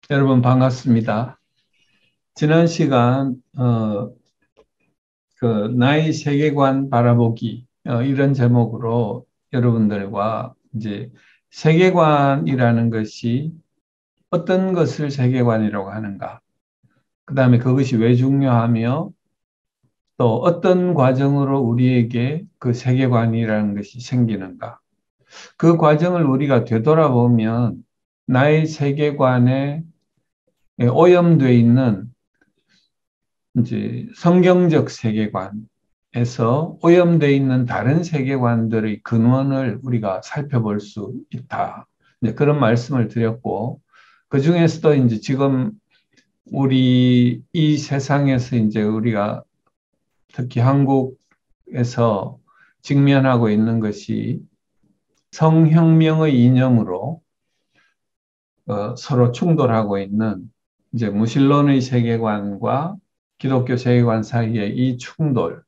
여러분 반갑습니다. 지난 시간 나의 세계관 바라보기 이런 제목으로 여러분들과 이제 세계관이라는 것이 어떤 것을 세계관이라고 하는가, 그다음에 그것이 왜 중요하며 또 어떤 과정으로 우리에게 그 세계관이라는 것이 생기는가, 그 과정을 우리가 되돌아보면 나의 세계관에 오염되어 있는 이제 성경적 세계관에서 오염되어 있는 다른 세계관들의 근원을 우리가 살펴볼 수 있다. 이제 그런 말씀을 드렸고, 그 중에서도 이제 지금 우리 이 세상에서 이제 우리가 특히 한국에서 직면하고 있는 것이 성혁명의 이념으로 서로 충돌하고 있는 이제 무신론의 세계관과 기독교 세계관 사이의 이 충돌,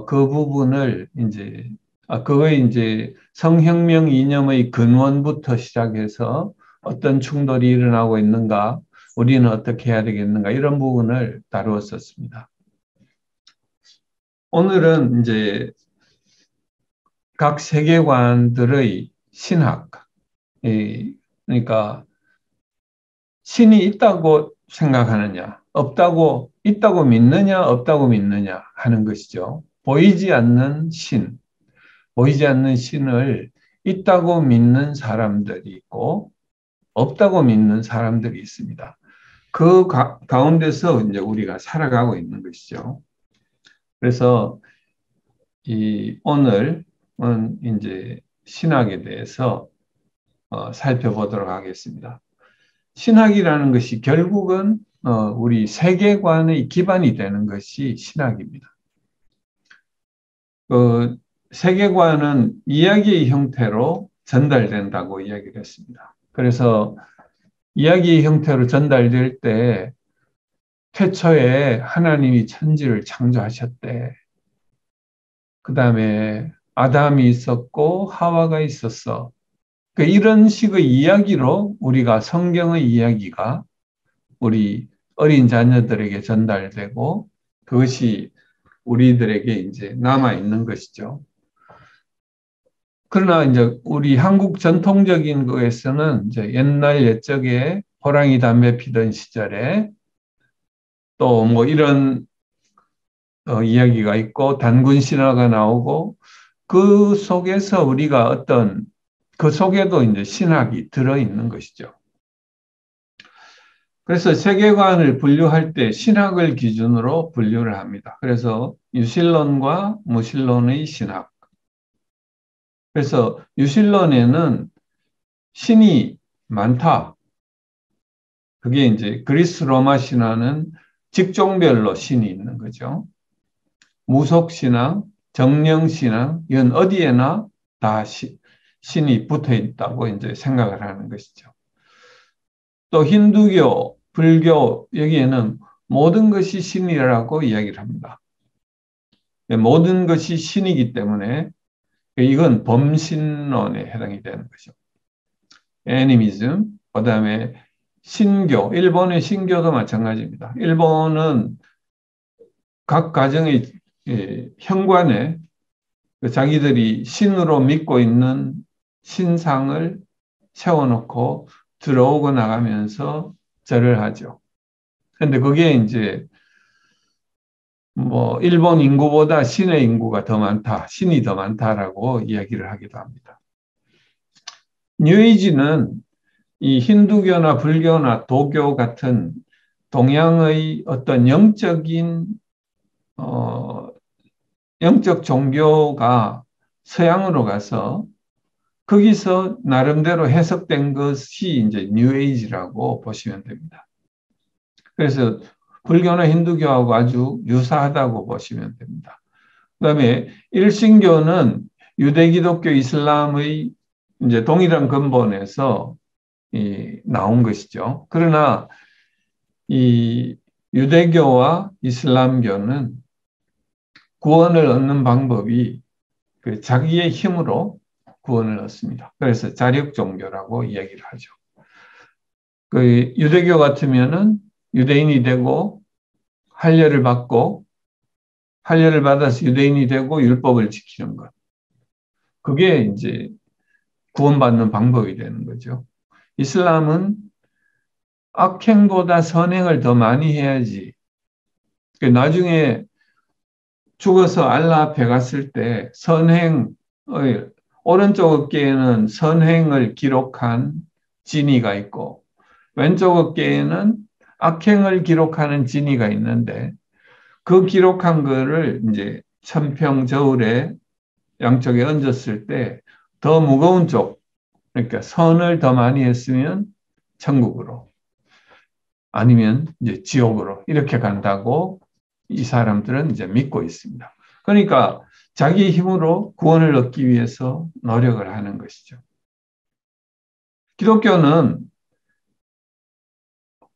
그 부분을 이제, 그거의 이제 성혁명 이념의 근원부터 시작해서 어떤 충돌이 일어나고 있는가, 우리는 어떻게 해야 되겠는가, 이런 부분을 다루었었습니다. 오늘은 이제 각 세계관들의 신학, 그러니까 신이 있다고 생각하느냐, 없다고, 있다고 믿느냐, 없다고 믿느냐 하는 것이죠. 보이지 않는 신, 보이지 않는 신을 있다고 믿는 사람들이 있고, 없다고 믿는 사람들이 있습니다. 그 가운데서 이제 우리가 살아가고 있는 것이죠. 그래서 오늘은 이제 신학에 대해서 살펴보도록 하겠습니다. 신학이라는 것이 결국은 우리 세계관의 기반이 되는 것이 신학입니다. 그 세계관은 이야기의 형태로 전달된다고 이야기를 했습니다. 그래서 이야기의 형태로 전달될 때 태초에 하나님이 천지를 창조하셨대. 그 다음에 아담이 있었고 하와가 있었어. 이런 식의 이야기로 우리가 성경의 이야기가 우리 어린 자녀들에게 전달되고 그것이 우리들에게 이제 남아 있는 것이죠. 그러나 이제 우리 한국 전통적인 거에서는 이제 옛날 옛적에 호랑이 담배 피던 시절에 또 뭐 이런 이야기가 있고 단군 신화가 나오고 그 속에서 우리가 어떤 그 속에도 이제 신학이 들어 있는 것이죠. 그래서 세계관을 분류할 때 신학을 기준으로 분류를 합니다. 그래서 유실론과 무실론의 신학. 그래서 유실론에는 신이 많다. 그게 이제 그리스 로마 신화는 직종별로 신이 있는 거죠. 무속 신앙, 정령 신앙, 이건 어디에나 다 신이 붙어 있다고 이제 생각을 하는 것이죠. 또 힌두교, 불교 여기에는 모든 것이 신이라고 이야기를 합니다. 모든 것이 신이기 때문에 이건 범신론에 해당이 되는 거죠. 애니미즘, 그다음에 신교, 일본의 신교도 마찬가지입니다. 일본은 각 가정의 현관에 자기들이 신으로 믿고 있는 신상을 세워놓고 들어오고 나가면서 절을 하죠. 근데 그게 이제 뭐 일본 인구보다 신의 인구가 더 많다, 신이 더 많다라고 이야기를 하기도 합니다. 뉴에이지는 이 힌두교나 불교나 도교 같은 동양의 어떤 어, 영적 종교가 서양으로 가서 거기서 나름대로 해석된 것이 이제 뉴에이지라고 보시면 됩니다. 그래서 불교나 힌두교하고 아주 유사하다고 보시면 됩니다. 그다음에 일신교는 유대, 기독교, 이슬람의 이제 동일한 근본에서 나온 것이죠. 그러나 이 유대교와 이슬람교는 구원을 얻는 방법이 그 자기의 힘으로 구원을 얻습니다. 그래서 자력 종교라고 이야기를 하죠. 그 유대교 같으면은 유대인이 되고 할례를 받고 할례를 받아서 유대인이 되고 율법을 지키는 것. 그게 이제 구원받는 방법이 되는 거죠. 이슬람은 악행보다 선행을 더 많이 해야지. 나중에 죽어서 알라 앞에 갔을 때 오른쪽 어깨에는 선행을 기록한 진이가 있고 왼쪽 어깨에는 악행을 기록하는 진이가 있는데 그 기록한 거를 이제 천평저울에 양쪽에 얹었을 때 더 무거운 쪽, 그러니까 선을 더 많이 했으면 천국으로 아니면 이제 지옥으로 이렇게 간다고 이 사람들은 이제 믿고 있습니다. 그러니까 자기 힘으로 구원을 얻기 위해서 노력을 하는 것이죠. 기독교는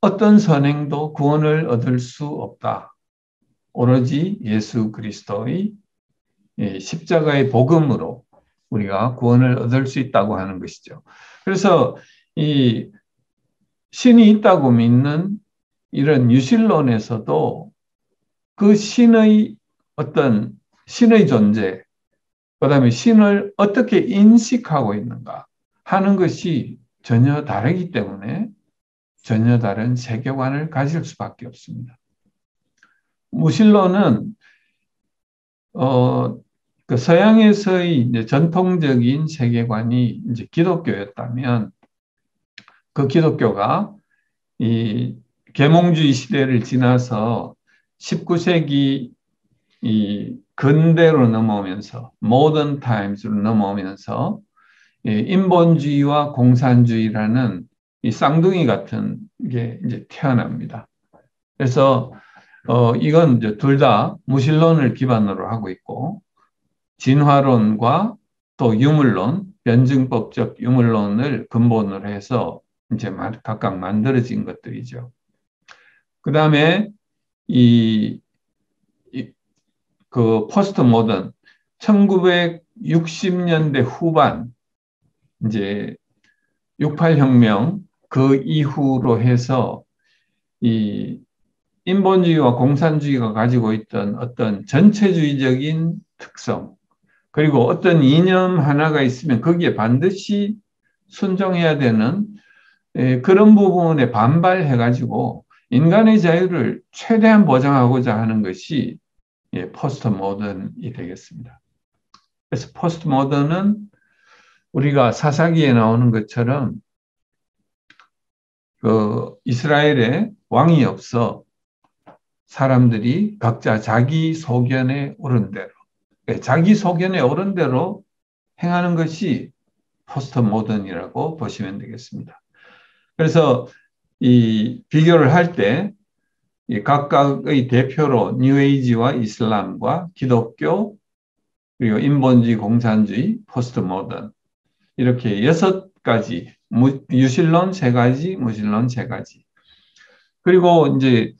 어떤 선행도 구원을 얻을 수 없다. 오로지 예수 그리스도의 십자가의 복음으로 우리가 구원을 얻을 수 있다고 하는 것이죠. 그래서 이 신이 있다고 믿는 이런 유신론에서도 그 신의 어떤 신의 존재, 그다음에 신을 어떻게 인식하고 있는가 하는 것이 전혀 다르기 때문에 전혀 다른 세계관을 가질 수밖에 없습니다. 무신론은 그 서양에서의 이제 전통적인 세계관이 이제 기독교였다면 그 기독교가 이 계몽주의 시대를 지나서 19세기 이 근대로 넘어오면서 모던 타임스로 넘어오면서 인본주의와 공산주의라는 이 쌍둥이 같은 게 이제 태어납니다. 그래서 이건 이제 둘 다 무신론을 기반으로 하고 있고 진화론과 또 유물론, 변증법적 유물론을 근본으로 해서 이제 각각 만들어진 것들이죠. 그 다음에 그 포스트 모던 1960년대 후반 이제 68혁명 그 이후로 해서 이 인본주의와 공산주의가 가지고 있던 어떤 전체주의적인 특성 그리고 어떤 이념 하나가 있으면 거기에 반드시 순종해야 되는 그런 부분에 반발해가지고 인간의 자유를 최대한 보장하고자 하는 것이 포스트 모던이 되겠습니다. 그래서 포스트 모던은 우리가 사사기에 나오는 것처럼 그 이스라엘에 왕이 없어 사람들이 각자 자기 소견에 오른 대로 자기 소견에 오른 대로 행하는 것이 포스트 모던이라고 보시면 되겠습니다. 그래서 이 비교를 할 때 각각의 대표로 뉴에이지와 이슬람과 기독교 그리고 인본주의, 공산주의, 포스트 모던 이렇게 6가지 유신론 3가지, 무신론 3가지. 그리고 이제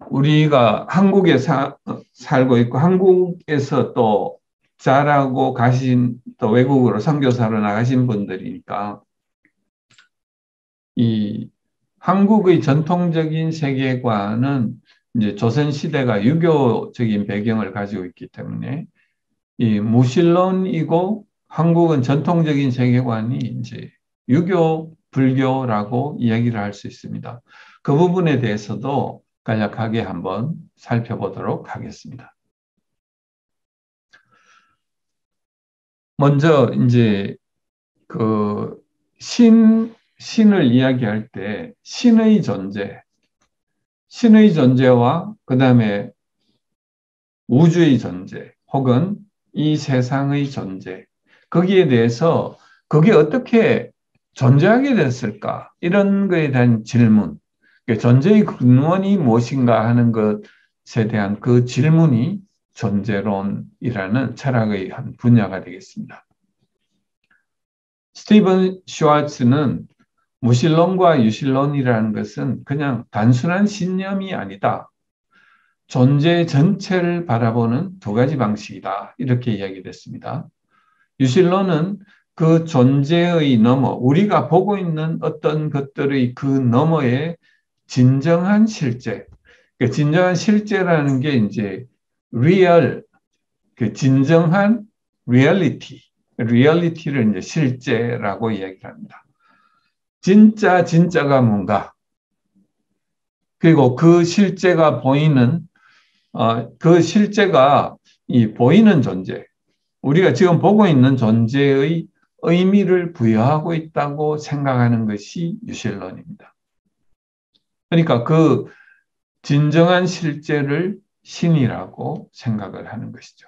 우리가 한국에 살고 있고 한국에서 또 자라고 가신 또 외국으로 선교사로 나가신 분들이니까 이 한국의 전통적인 세계관은 이제 조선시대가 유교적인 배경을 가지고 있기 때문에 이 무신론이고 한국은 전통적인 세계관이 이제 유교, 불교라고 이야기를 할 수 있습니다. 그 부분에 대해서도 간략하게 한번 살펴보도록 하겠습니다. 먼저 이제 그 신을 이야기할 때 신의 존재와 그 다음에 우주의 존재 혹은 이 세상의 존재 거기에 대해서 그게 어떻게 존재하게 됐을까 이런 거에 대한 질문 존재의 근원이 무엇인가 하는 것에 대한 그 질문이 존재론이라는 철학의 한 분야가 되겠습니다. 스티븐 슈왈츠는 무신론과 유신론이라는 것은 그냥 단순한 신념이 아니다. 존재 전체를 바라보는 2가지 방식이다. 이렇게 이야기됐습니다. 유신론은 그 존재의 너머, 우리가 보고 있는 어떤 것들의 그 너머에 진정한 실제, 그 진정한 실제라는 게 이제 real, 그 진정한 리얼리티를 이제 실제라고 이야기를 합니다. 진짜가 뭔가, 그리고 그 실제가 보이는, 그 실제가 이 보이는 존재, 우리가 지금 보고 있는 존재의 의미를 부여하고 있다고 생각하는 것이 유실론입니다. 그러니까 그 진정한 실제를 신이라고 생각을 하는 것이죠.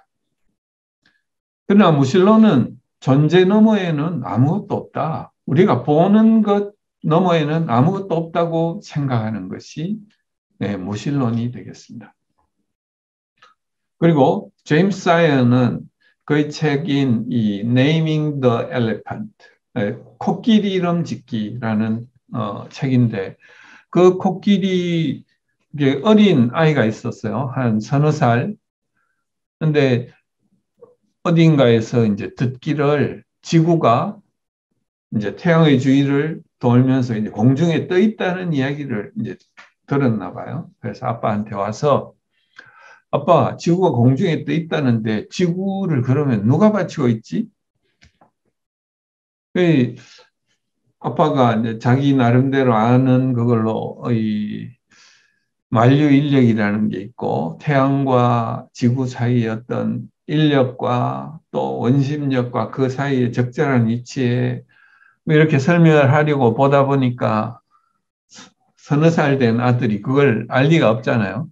그러나 무신론은 존재 너머에는 아무것도 없다. 우리가 보는 것 너머에는 아무것도 없다고 생각하는 것이 무신론이 되겠습니다. 그리고 제임스 사이어는 그의 책인 이 Naming the Elephant, 코끼리 이름 짓기라는 책인데 그 코끼리 어린 아이가 있었어요. 한 서너 살. 근데 어딘가에서 이제 듣기를 지구가 이제 태양의 주위를 돌면서 이제 공중에 떠 있다는 이야기를 이제 들었나 봐요. 그래서 아빠한테 와서 아빠, 지구가 공중에 떠 있다는데 지구를 그러면 누가 받치고 있지? 그 아빠가 이제 자기 나름대로 아는 그걸로 이 만류 인력이라는 게 있고 태양과 지구 사이의 어떤 인력과 또 원심력과 그 사이의 적절한 위치에 뭐 이렇게 설명을 하려고 보다 보니까 서너 살 된 아들이 그걸 알 리가 없잖아요.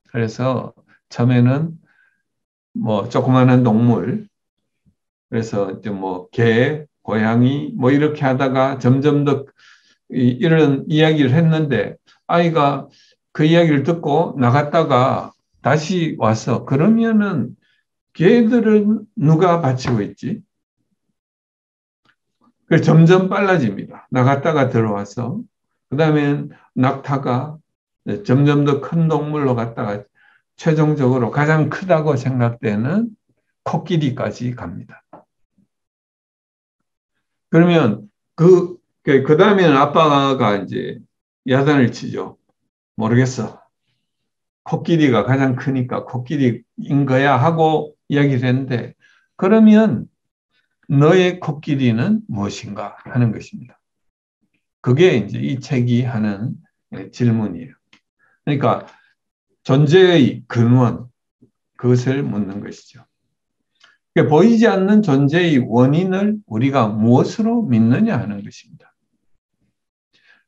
그래서 처음에는 뭐 조그마한 동물, 그래서 이제 뭐 개, 고양이 뭐 이렇게 하다가 점점 더 이런 이야기를 했는데 아이가 그 이야기를 듣고 나갔다가 다시 와서 그러면은 개들은 누가 바치고 있지? 그 점점 빨라집니다. 나갔다가 들어와서 그 다음엔 낙타가 점점 더 큰 동물로 갔다가 최종적으로 가장 크다고 생각되는 코끼리까지 갑니다. 그러면 그 다음에는 아빠가 이제 야단을 치죠. 모르겠어. 코끼리가 가장 크니까 코끼리인 거야 하고 이야기를 했는데 그러면 너의 코끼리는 무엇인가 하는 것입니다. 그게 이제 이 책이 하는 질문이에요. 그러니까 존재의 근원, 그것을 묻는 것이죠. 보이지 않는 존재의 원인을 우리가 무엇으로 믿느냐 하는 것입니다.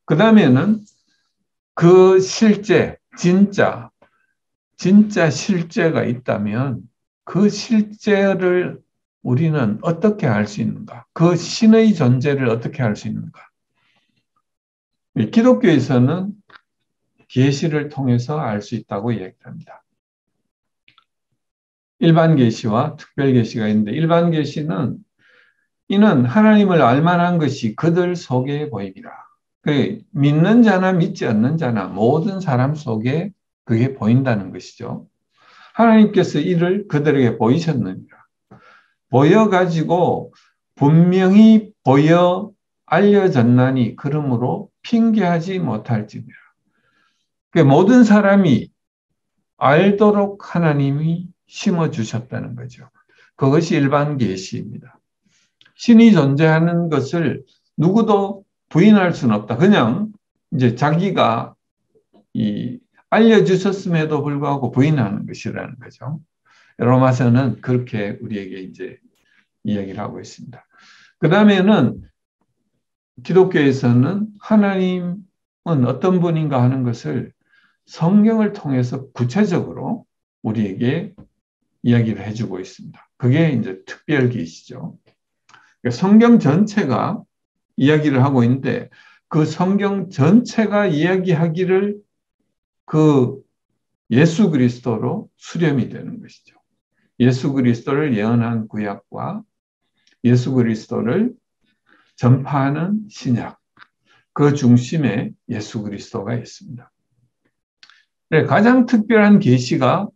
그 다음에는 그 실제, 진짜 실제가 있다면 그 실제를 우리는 어떻게 알 수 있는가? 그 신의 존재를 어떻게 알 수 있는가? 기독교에서는 계시를 통해서 알 수 있다고 이야기합니다. 일반 계시와 특별 계시가 있는데 일반 계시는 이는 하나님을 알만한 것이 그들 속에 보입니다. 믿는 자나 믿지 않는 자나 모든 사람 속에 그게 보인다는 것이죠. 하나님께서 이를 그들에게 보이셨느니라. 보여가지고 분명히 보여 알려졌나니 그러므로 핑계하지 못할지니라. 모든 사람이 알도록 하나님이 심어주셨다는 거죠. 그것이 일반 계시입니다. 신이 존재하는 것을 누구도 부인할 수는 없다. 그냥 이제 자기가 알려주셨음에도 불구하고 부인하는 것이라는 거죠. 로마서는 그렇게 우리에게 이제 이야기를 하고 있습니다. 그 다음에는 기독교에서는 하나님은 어떤 분인가 하는 것을 성경을 통해서 구체적으로 우리에게 이야기를 해주고 있습니다. 그게 이제 특별 계시죠. 성경 전체가 이야기를 하고 있는데 그 성경 전체가 이야기하기를 그 예수 그리스도로 수렴이 되는 것이죠. 예수 그리스도를 예언한 구약과 예수 그리스도를 전파하는 신약, 그 중심에 예수 그리스도가 있습니다. 가장 특별한 계시가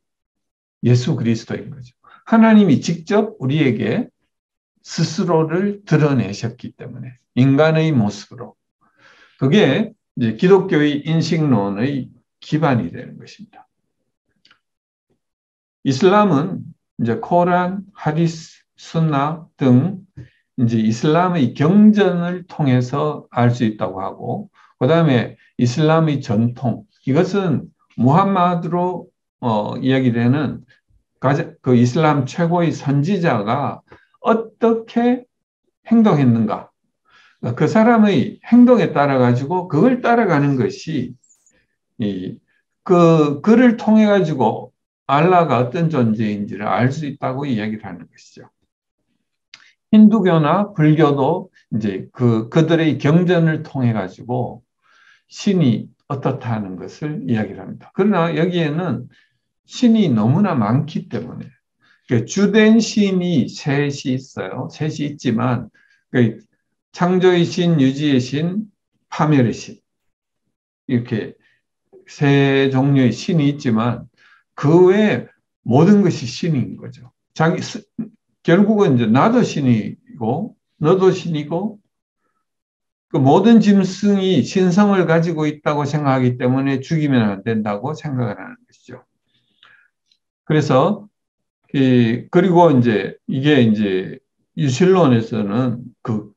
예수 그리스도인 거죠. 하나님이 직접 우리에게 스스로를 드러내셨기 때문에 인간의 모습으로 그게 이제 기독교의 인식론의 기반이 되는 것입니다. 이슬람은 이제 코란, 하디스, 순나 등 이제 이슬람의 경전을 통해서 알 수 있다고 하고, 그 다음에 이슬람의 전통, 이것은 무함마드로 이야기되는 그 이슬람 최고의 선지자가 어떻게 행동했는가, 그 사람의 행동에 따라 가지고 그걸 따라가는 것이 그 글을 통해 가지고 알라가 어떤 존재인지를 알 수 있다고 이야기를 하는 것이죠. 힌두교나 불교도 이제 그들의 경전을 통해 가지고 신이 어떻다는 것을 이야기를 합니다. 그러나 여기에는 신이 너무나 많기 때문에 주된 신이 셋이 있어요. 셋이 있지만 창조의 신, 유지의 신, 파멸의 신 이렇게 세 종류의 신이 있지만 그 외에 모든 것이 신인 거죠. 결국은 이제 나도 신이고 너도 신이고 그 모든 짐승이 신성을 가지고 있다고 생각하기 때문에 죽이면 안 된다고 생각을 하는 것이죠. 그래서 그리고 이제 이게 이제 유실론에서는 그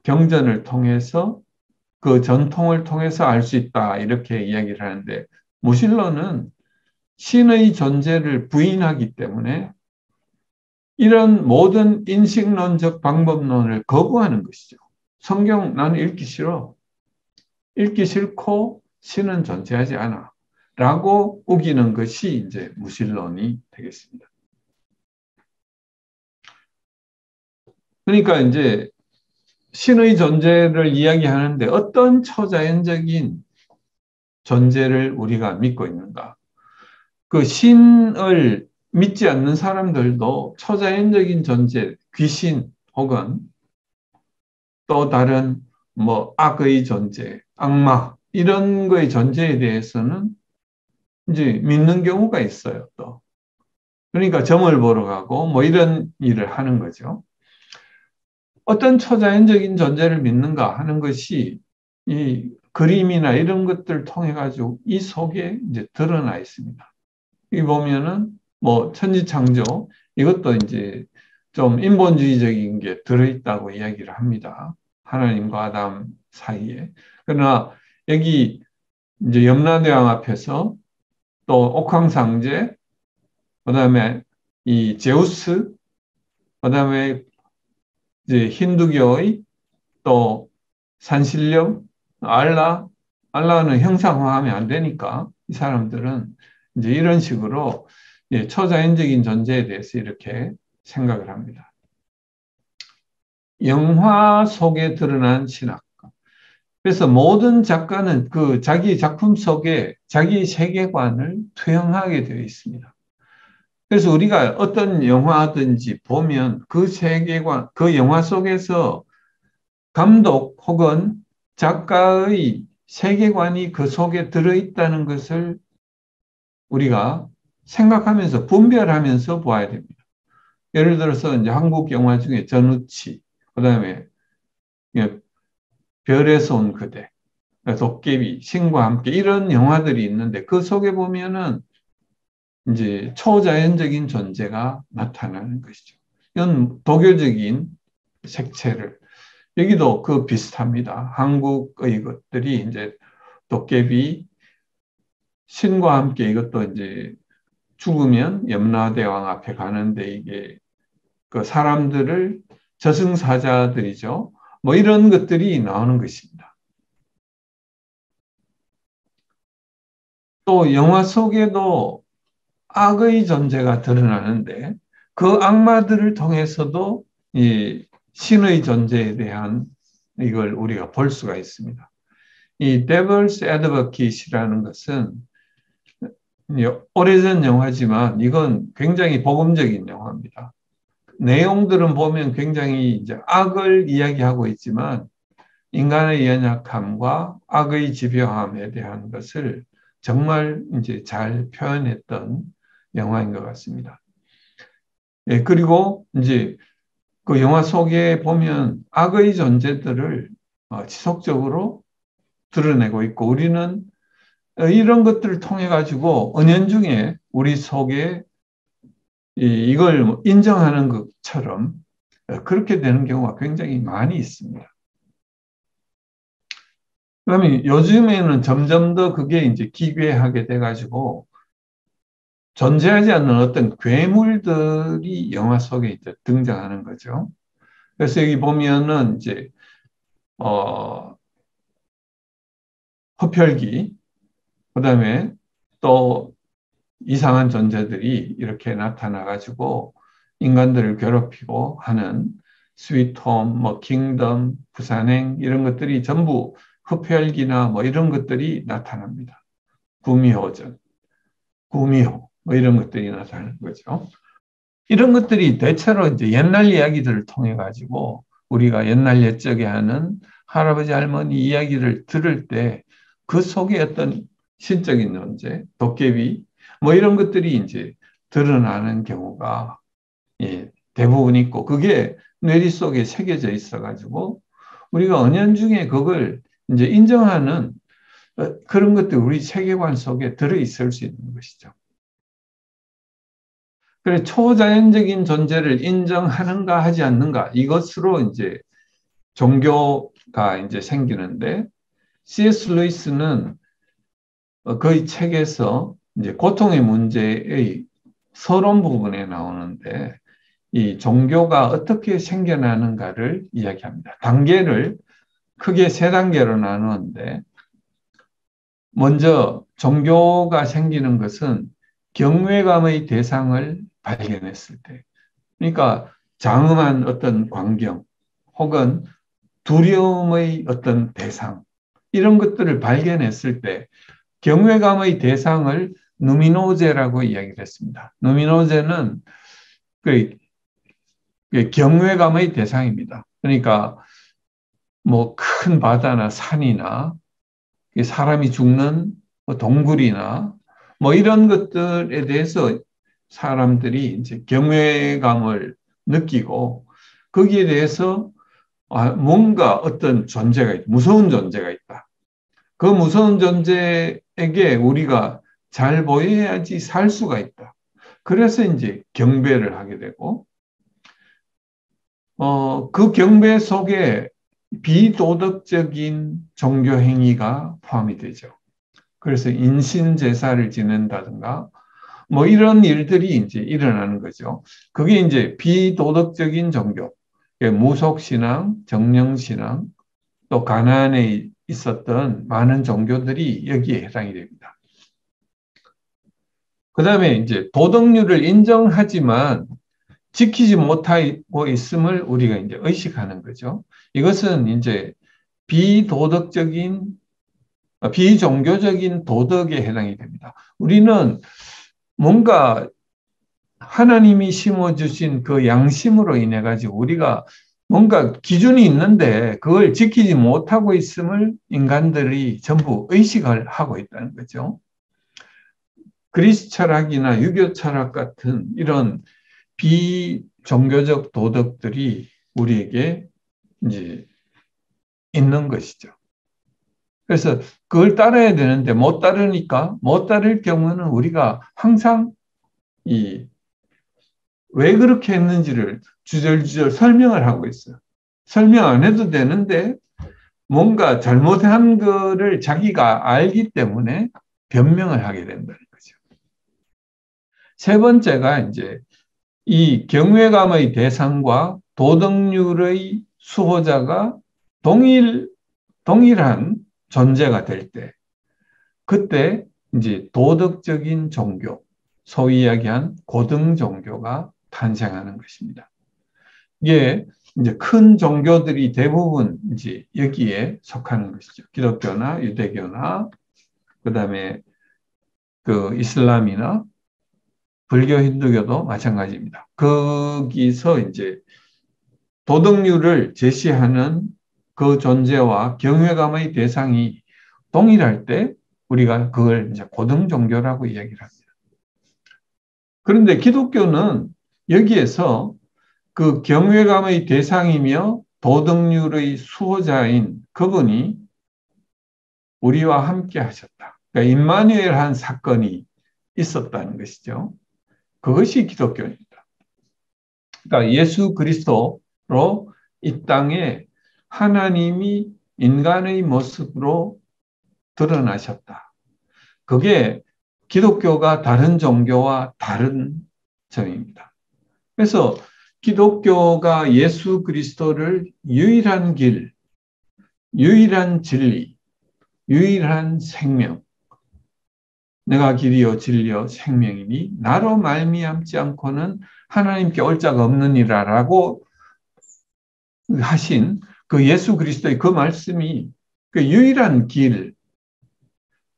경전을 통해서 그 전통을 통해서 알 수 있다 이렇게 이야기를 하는데 무신론은 신의 존재를 부인하기 때문에 이런 모든 인식론적 방법론을 거부하는 것이죠. 성경 나는 읽기 싫어. 읽기 싫고 신은 존재하지 않아. 라고 우기는 것이 이제 무신론이 되겠습니다. 그러니까 이제 신의 존재를 이야기하는데 어떤 초자연적인 존재를 우리가 믿고 있는가? 그 신을 믿지 않는 사람들도 초자연적인 존재, 귀신 혹은 또 다른 뭐 악의 존재, 악마 이런 거의 존재에 대해서는 이제 믿는 경우가 있어요. 또 그러니까 점을 보러 가고 뭐 이런 일을 하는 거죠. 어떤 초자연적인 존재를 믿는가 하는 것이 이 그림이나 이런 것들을 통해 가지고 이 속에 이제 드러나 있습니다. 이 보면은 뭐 천지창조 이것도 이제 좀 인본주의적인 게 들어있다고 이야기를 합니다. 하나님과 아담 사이에. 그러나 여기 이제 염라대왕 앞에서 또 옥황상제, 그다음에 이 제우스, 그다음에 이제 힌두교의 또 산신령, 알라는 형상화하면 안 되니까 이 사람들은 이제 이런 식으로 초자연적인 존재에 대해서 이렇게 생각을 합니다. 영화 속에 드러난 신학. 그래서 모든 작가는 그 자기 작품 속에 자기 세계관을 투영하게 되어 있습니다. 그래서 우리가 어떤 영화든지 보면 그 세계관, 그 영화 속에서 감독 혹은 작가의 세계관이 그 속에 들어있다는 것을 우리가 생각하면서 분별하면서 보아야 됩니다. 예를 들어서 이제 한국 영화 중에 전우치, 그다음에 별에서 온 그대, 도깨비, 신과 함께 이런 영화들이 있는데 그 속에 보면은 이제 초자연적인 존재가 나타나는 것이죠. 이건 도교적인 색채를 여기도 그 비슷합니다. 한국의 것들이 이제 도깨비, 신과 함께 이것도 이제 죽으면 염라대왕 앞에 가는데 이게 그 사람들을 저승사자들이죠. 뭐 이런 것들이 나오는 것입니다. 또 영화 속에도 악의 존재가 드러나는데 그 악마들을 통해서도 이 신의 존재에 대한 이걸 우리가 볼 수가 있습니다. 이 Devil's Advocate이라는 것은 오래전 영화지만 이건 굉장히 복음적인 영화입니다. 내용들은 보면 굉장히 이제 악을 이야기하고 있지만 인간의 연약함과 악의 집요함에 대한 것을 정말 이제 잘 표현했던 영화인 것 같습니다. 예, 그리고 이제 그 영화 속에 보면 악의 존재들을 지속적으로 드러내고 있고 우리는 이런 것들을 통해 가지고 은연중에 우리 속에 이걸 뭐 인정하는 것처럼 그렇게 되는 경우가 굉장히 많이 있습니다. 그러면 요즘에는 점점 더 그게 이제 기괴하게 돼가지고 존재하지 않는 어떤 괴물들이 영화 속에 이제 등장하는 거죠. 그래서 여기 보면은 이제 어, 흡혈귀, 그다음에 또 이상한 존재들이 이렇게 나타나가지고 인간들을 괴롭히고 하는 스위트홈, 뭐 킹덤, 부산행 이런 것들이 전부 흡혈귀나 뭐 이런 것들이 나타납니다. 구미호전, 구미호 뭐 이런 것들이 나타나는 거죠. 이런 것들이 대체로 이제 옛날 이야기들을 통해 가지고 우리가 옛날 옛적에 하는 할아버지 할머니 이야기를 들을 때 그 속에 어떤 신적인 존재, 도깨비 뭐 이런 것들이 이제 드러나는 경우가 대부분 있고 그게 뇌리 속에 새겨져 있어 가지고 우리가 은연중에 그걸 이제 인정하는 그런 것들 우리 세계관 속에 들어 있을 수 있는 것이죠. 그래, 초자연적인 존재를 인정하는가 하지 않는가, 이것으로 이제 종교가 이제 생기는데, C.S. 루이스는 그의 책에서 이제 고통의 문제의 서론 부분에 나오는데, 이 종교가 어떻게 생겨나는가를 이야기합니다. 단계를 크게 세 단계로 나누는데, 먼저 종교가 생기는 것은 경외감의 대상을 발견했을 때, 그러니까 장엄한 어떤 광경 혹은 두려움의 어떤 대상 이런 것들을 발견했을 때 경외감의 대상을 누미노제라고 이야기를 했습니다. 누미노제는 그 경외감의 대상입니다. 그러니까 뭐 큰 바다나 산이나 사람이 죽는 동굴이나 뭐 이런 것들에 대해서 사람들이 이제 경외감을 느끼고 거기에 대해서 뭔가 어떤 존재가 있다. 무서운 존재가 있다. 그 무서운 존재에게 우리가 잘 보여야지 살 수가 있다. 그래서 이제 경배를 하게 되고, 그 경배 속에 비도덕적인 종교 행위가 포함이 되죠. 그래서 인신 제사를 지낸다든가, 뭐 이런 일들이 이제 일어나는 거죠. 그게 이제 비도덕적인 종교, 무속신앙, 정령신앙, 또 가나안에 있었던 많은 종교들이 여기에 해당이 됩니다. 그 다음에 이제 도덕률을 인정하지만 지키지 못하고 있음을 우리가 이제 의식하는 거죠. 이것은 이제 비도덕적인, 비종교적인 도덕에 해당이 됩니다. 우리는 뭔가 하나님이 심어주신 그 양심으로 인해 가지고 우리가 뭔가 기준이 있는데 그걸 지키지 못하고 있음을 인간들이 전부 의식을 하고 있다는 거죠. 그리스 철학이나 유교 철학 같은 이런 비종교적 도덕들이 우리에게 이제 있는 것이죠. 그래서 그걸 따라야 되는데 못 따르니까 못 따를 경우는 우리가 항상 왜 그렇게 했는지를 주절주절 설명을 하고 있어요. 설명 안 해도 되는데 뭔가 잘못한 거를 자기가 알기 때문에 변명을 하게 된다는 거죠. 세 번째가 이제 이 경외감의 대상과 도덕률의 수호자가 동일한 존재가 될 때, 그때 이제 도덕적인 종교, 소위 이야기한 고등 종교가 탄생하는 것입니다. 이게 이제 큰 종교들이 대부분 이제 여기에 속하는 것이죠. 기독교나 유대교나 그다음에 그 이슬람이나 불교, 힌두교도 마찬가지입니다. 거기서 이제 도덕률을 제시하는 그 존재와 경외감의 대상이 동일할 때 우리가 그걸 이제 고등 종교라고 이야기를 합니다. 그런데 기독교는 여기에서 그 경외감의 대상이며 도덕률의 수호자인 그분이 우리와 함께 하셨다. 그러니까 임마누엘 한 사건이 있었다는 것이죠. 그것이 기독교입니다. 그러니까 예수 그리스도로 이 땅에 하나님이 인간의 모습으로 드러나셨다. 그게 기독교가 다른 종교와 다른 점입니다. 그래서 기독교가 예수 그리스도를 유일한 길, 유일한 진리, 유일한 생명, 내가 길이요 진리요 생명이니 나로 말미암지 않고는 하나님께 올 자가 없느니라라고 하신 그 예수 그리스도의 그 말씀이 그 유일한 길.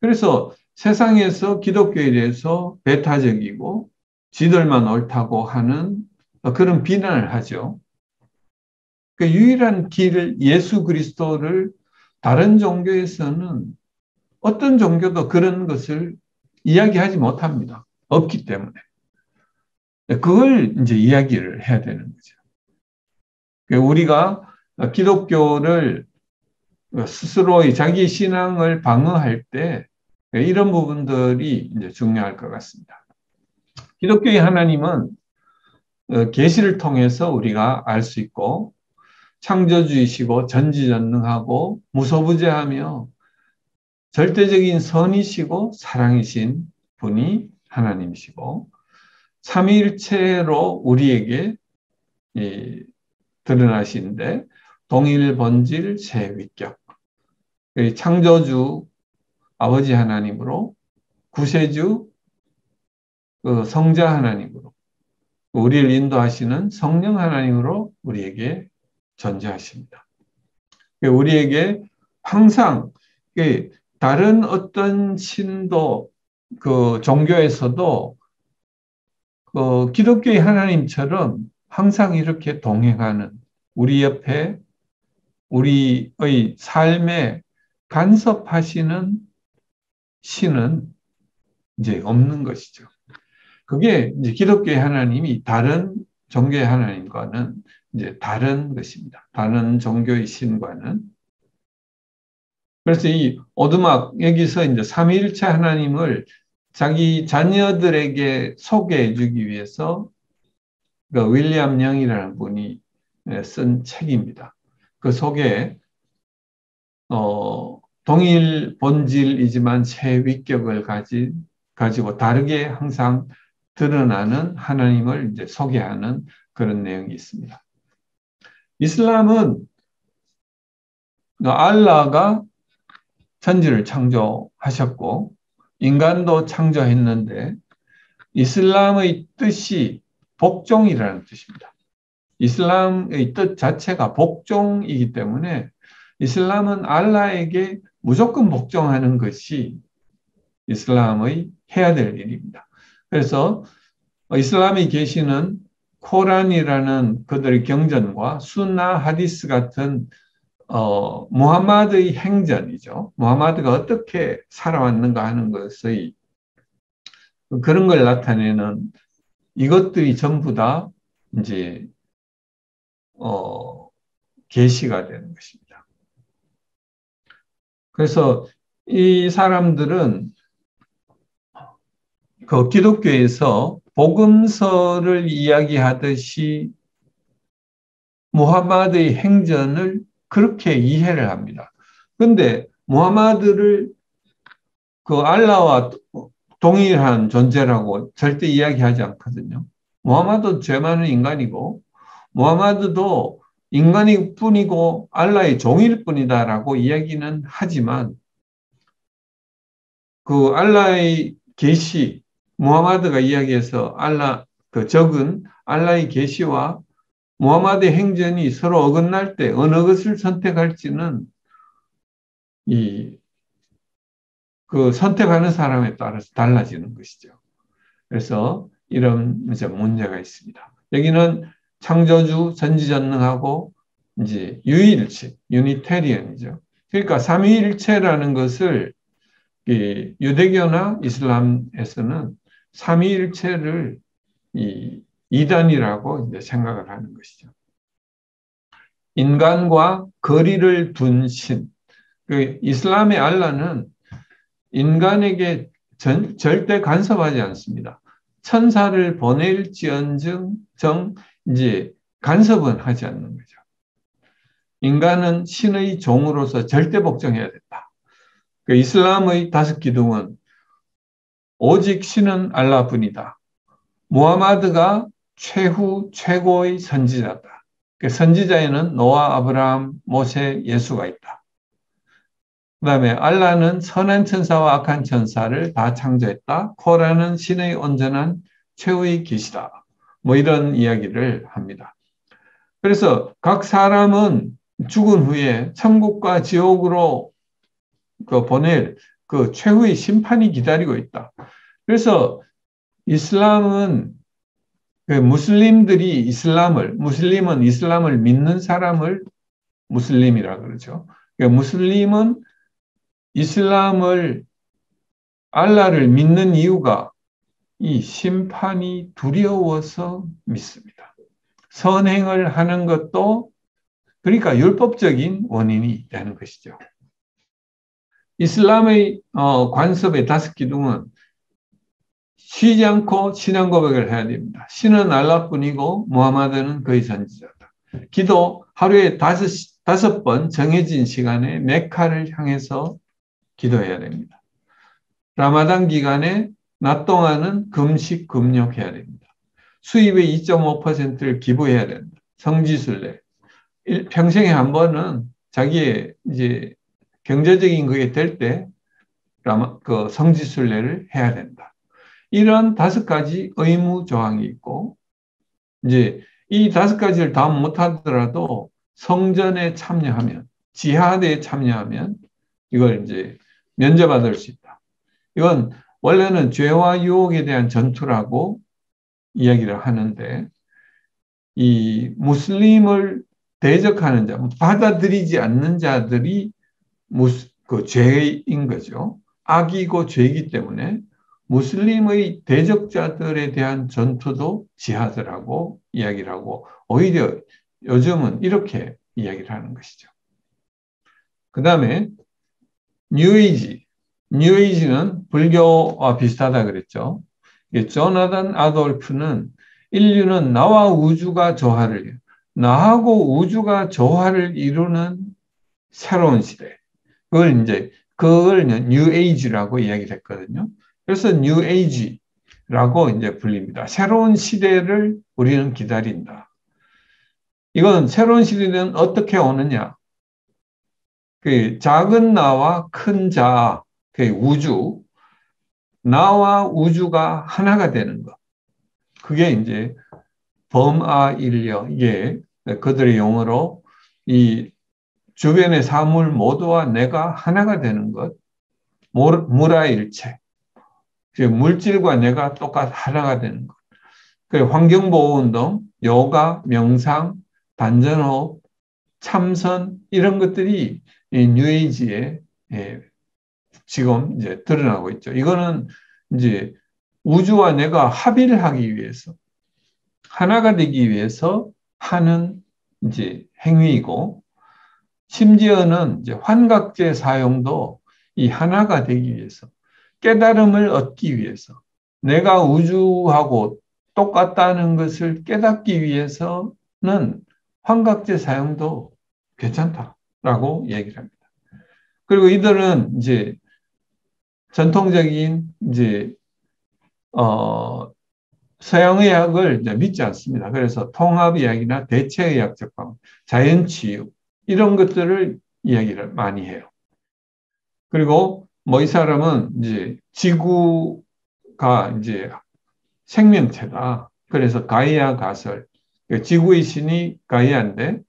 그래서 세상에서 기독교에 대해서 배타적이고 지들만 옳다고 하는 그런 비난을 하죠. 그 유일한 길 예수 그리스도를 다른 종교에서는 어떤 종교도 그런 것을 이야기하지 못합니다. 없기 때문에. 그걸 이제 이야기를 해야 되는 거죠. 우리가 기독교를 스스로의 자기 신앙을 방어할 때 이런 부분들이 이제 중요할 것 같습니다. 기독교의 하나님은 계시를 통해서 우리가 알 수 있고 창조주이시고 전지전능하고 무소부재하며 절대적인 선이시고 사랑이신 분이 하나님이시고 삼위일체로 우리에게 드러나시는데 동일 본질 세위격 창조주 아버지 하나님으로 구세주 성자 하나님으로 우리를 인도하시는 성령 하나님으로 우리에게 존재하십니다. 우리에게 항상 다른 어떤 신도 그 종교에서도 기독교의 하나님처럼 항상 이렇게 동행하는 우리 옆에 우리의 삶에 간섭하시는 신은 이제 없는 것이죠. 그게 이제 기독교의 하나님이 다른 종교의 하나님과는 이제 다른 것입니다. 다른 종교의 신과는. 그래서 이 오두막 여기서 이제 삼위일체 하나님을 자기 자녀들에게 소개해 주기 위해서 그 윌리엄 영이라는 분이 쓴 책입니다. 그 속에 동일 본질이지만 새 위격을 가지고 다르게 항상 드러나는 하나님을 이제 소개하는 그런 내용이 있습니다. 이슬람은 알라가 천지를 창조하셨고 인간도 창조했는데 이슬람의 뜻이 복종이라는 뜻입니다. 이슬람의 뜻 자체가 복종이기 때문에 이슬람은 알라에게 무조건 복종하는 것이 이슬람의 해야 될 일입니다. 그래서 이슬람이 계시는 코란이라는 그들의 경전과 순나 하디스 같은 무함마드의 행전이죠. 무함마드가 어떻게 살아왔는가 하는 것의 그런 걸 나타내는 이것들이 전부 다 이제 계시가 되는 것입니다. 그래서 이 사람들은 그 기독교에서 복음서를 이야기하듯이 무함마드의 행전을 그렇게 이해를 합니다. 그런데 무함마드를 그 알라와 동일한 존재라고 절대 이야기하지 않거든요. 무함마드도 죄 많은 인간이고 무함마드도 인간일 뿐이고 알라의 종일 뿐이다라고 이야기는 하지만 그 알라의 계시 무함마드가 이야기해서 그 적은 알라의 계시와 무함마드의 행전이 서로 어긋날 때 어느 것을 선택할지는 그 선택하는 사람에 따라서 달라지는 것이죠. 그래서 이런 이제 문제가 있습니다. 여기는 창조주 전지전능하고 이제 유일체, 유니테리언이죠. 그러니까 삼위일체라는 것을 유대교나 이슬람에서는 삼위일체를 이단이라고 이제 생각을 하는 것이죠. 인간과 거리를 둔 신. 그 이슬람의 알라는 인간에게 절대 간섭하지 않습니다. 천사를 보낼지언정 이제 간섭은 하지 않는 거죠. 인간은 신의 종으로서 절대 복종해야 된다. 그 이슬람의 5기둥은 오직 신은 알라뿐이다. 무하마드가 최고의 선지자다. 그 선지자에는 노아, 아브라함, 모세, 예수가 있다. 그 다음에 알라는 선한 천사와 악한 천사를 다 창조했다. 코란은 신의 온전한 최후의 계시다. 뭐 이런 이야기를 합니다. 그래서 각 사람은 죽은 후에 천국과 지옥으로 보낼 그 최후의 심판이 기다리고 있다. 그래서 이슬람은 무슬림은 이슬람을 믿는 사람을 무슬림이라 그러죠. 그러니까 무슬림은 이슬람을 알라를 믿는 이유가 이 심판이 두려워서 믿습니다. 선행을 하는 것도 그러니까 율법적인 원인이 되는 것이죠. 이슬람의 관습의 5기둥은 쉬지 않고 신앙 고백을 해야 됩니다. 신은 알라뿐이고 무하마드는 그의 선지자다. 기도 하루에 5번 정해진 시간에 메카를 향해서 기도해야 됩니다. 라마단 기간에 낮 동안은 금식 금욕해야 됩니다. 수입의 2.5%를 기부해야 됩니다. 성지순례. 평생에 한 번은 자기의 이제 경제적인 그게 될 때 그 성지순례를 해야 된다. 이런 5가지 의무 조항이 있고 이제 이 5가지를 다 못하더라도 성전에 참여하면 지하드에 참여하면 이걸 이제 면제받을 수 있다. 이건 원래는 죄와 유혹에 대한 전투라고 이야기를 하는데 이 무슬림을 대적하는 자, 받아들이지 않는 자들이 그 죄인 거죠. 악이고 죄이기 때문에 무슬림의 대적자들에 대한 전투도 지하드라고 이야기를 하고 오히려 요즘은 이렇게 이야기를 하는 것이죠. 그 다음에 뉴에이지는 불교와 비슷하다 그랬죠. 조나단 아돌프는 인류는 나와 우주가 조화를 나하고 우주가 조화를 이루는 새로운 시대. 그걸 뉴에이지라고 이야기를 했거든요. 그래서 뉴에이지라고 이제 불립니다. 새로운 시대를 우리는 기다린다. 이건 새로운 시대는 어떻게 오느냐? 그 작은 나와 큰 자, 그 우주, 나와 우주가 하나가 되는 것. 그게 이제 범아일려, 이게 그들의 용어로 이 주변의 사물 모두와 내가 하나가 되는 것, 무라일체, 물질과 내가 똑같 하나가 되는 것. 환경보호운동, 요가, 명상, 단전호흡, 참선 이런 것들이 이 뉴에이지에 지금 이제 드러나고 있죠. 이거는 이제 우주와 내가 합의를 하기 위해서 하나가 되기 위해서 하는 이제 행위이고 심지어는 이제 환각제 사용도 이 하나가 되기 위해서 깨달음을 얻기 위해서 내가 우주하고 똑같다는 것을 깨닫기 위해서는 환각제 사용도 괜찮다라고 얘기를 합니다. 그리고 이들은 이제 전통적인 이제 서양의학을 이제 믿지 않습니다. 그래서 통합의학이나 대체의학적 방법, 자연치유 이런 것들을 이야기를 많이 해요. 그리고 뭐 이 사람은 이제 지구가 이제 생명체다. 그래서 가이아 가설, 지구의 신이 가이아인데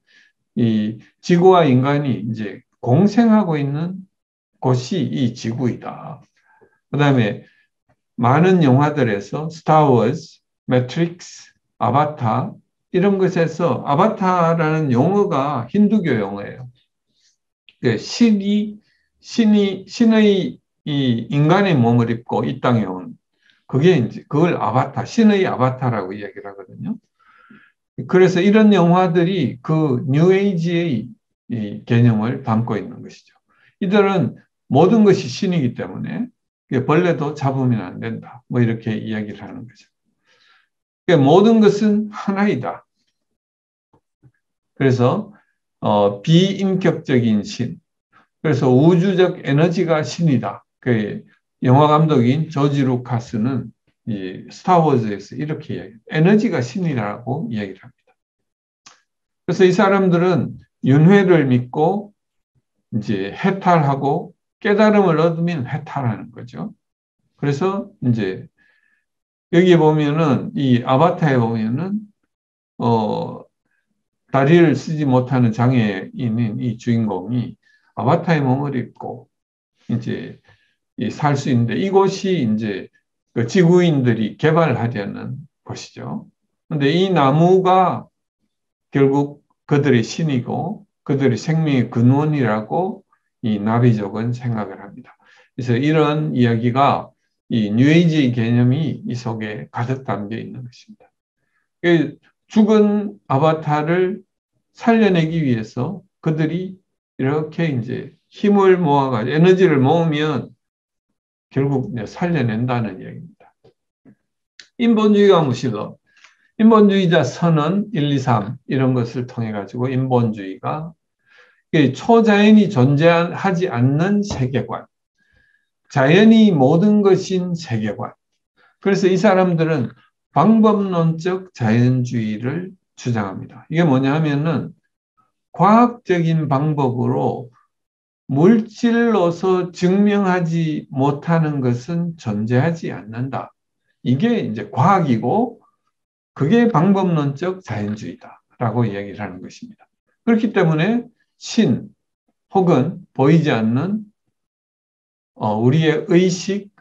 이 지구와 인간이 이제 공생하고 있는 곳이 이 지구이다. 그다음에 많은 영화들에서 스타워즈, 매트릭스, 아바타 이런 것에서 아바타라는 용어가 힌두교 용어예요. 신의 이 인간의 몸을 입고 이 땅에 온 그게 이제 그걸 아바타, 신의 아바타라고 이야기를 하거든요. 그래서 이런 영화들이 그 뉴에이지의 이 개념을 담고 있는 것이죠. 이들은 모든 것이 신이기 때문에 벌레도 잡으면 안 된다. 뭐 이렇게 이야기를 하는 거죠. 그러니까 모든 것은 하나이다. 그래서 비인격적인 신. 그래서 우주적 에너지가 신이다. 그 영화 감독인 조지 루카스는 이 스타워즈에서 이렇게 이야기해요. 에너지가 신이라고 이야기를 합니다. 그래서 이 사람들은 윤회를 믿고 이제 해탈하고 깨달음을 얻으면 해탈하는 거죠. 그래서 이제 여기 보면은 이 아바타에 보면은 어 다리를 쓰지 못하는 장애인인 이 주인공이 아바타의 몸을 입고 이제 살 수 있는데 이곳이 이제 그 지구인들이 개발하려는 곳이죠. 근데 이 나무가 결국 그들의 신이고 그들의 생명의 근원이라고 이 나비족은 생각을 합니다. 그래서 이런 이야기가 이 뉴에이지 개념이 이 속에 가득 담겨 있는 것입니다. 죽은 아바타를 살려내기 위해서 그들이 이렇게 이제 힘을 모아가지고 에너지를 모으면 결국 살려낸다는 이야기입니다. 인본주의가 무실로 인본주의자 선언 1, 2, 3 이런 것을 통해 가지고 인본주의가 초자연이 존재하지 않는 세계관, 자연이 모든 것인 세계관. 그래서 이 사람들은 방법론적 자연주의를 주장합니다. 이게 뭐냐 하면은 과학적인 방법으로 물질로서 증명하지 못하는 것은 존재하지 않는다. 이게 이제 과학이고 그게 방법론적 자연주의다라고 이야기를 하는 것입니다. 그렇기 때문에 신 혹은 보이지 않는 우리의 의식,